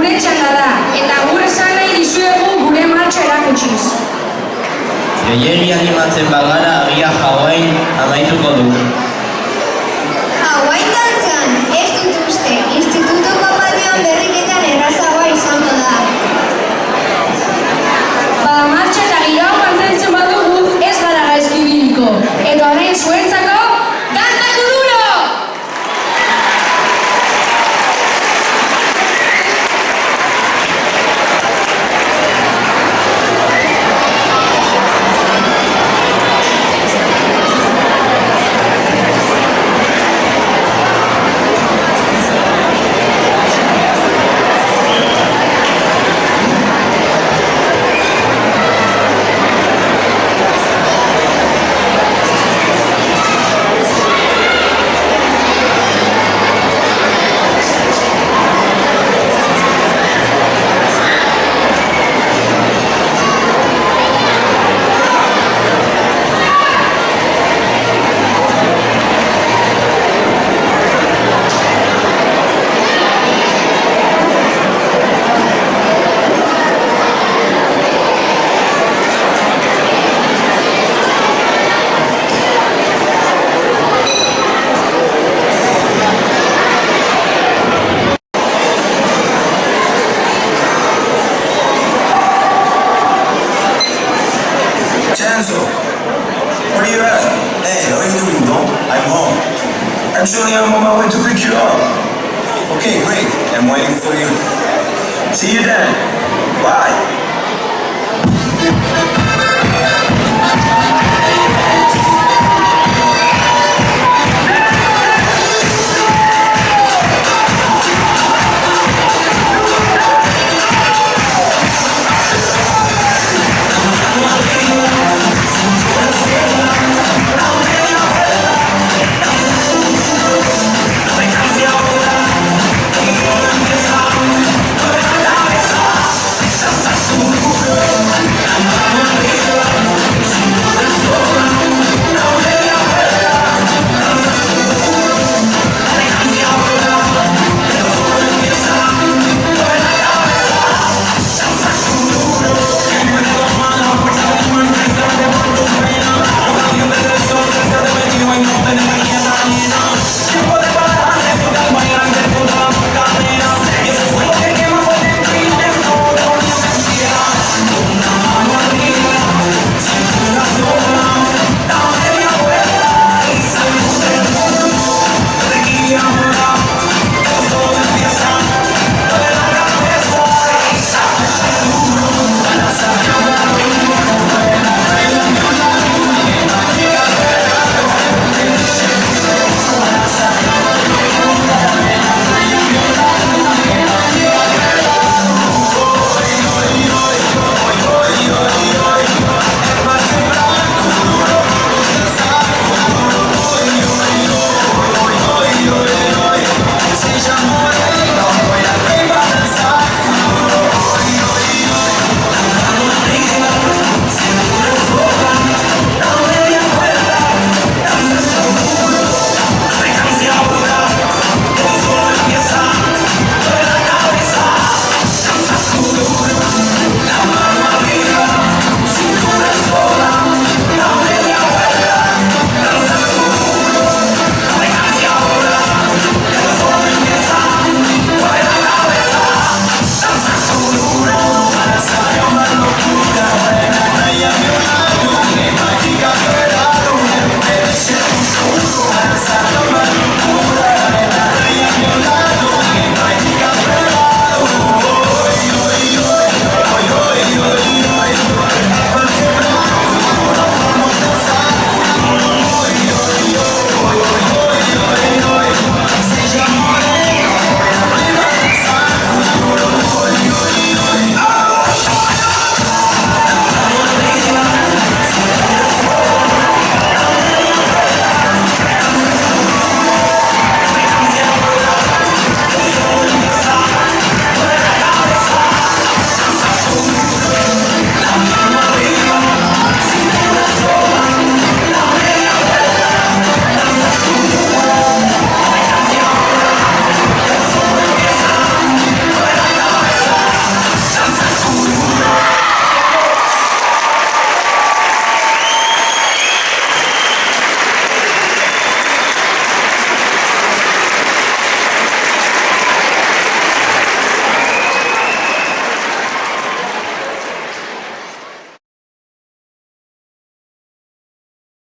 gure txanda da, eta gu esan nahi dizuegu gure martxa erakutsiz. Gehiegi animatzen bagara agia Hawain amaituko dugu. Hawain dantzan, ez dut uste, institutuko patioan berriketan errazagoa izango da. Martxa eta giroa mantentzen badugu ez gara gaizki ibiliko, eta orain zuentzako Danza Kuduro! Chanzo, where are you at? Hey, how are you doing, Dom? I'm home. Actually, I'm on my way to pick you up. Okay, great. I'm waiting for you. See you then. Bye.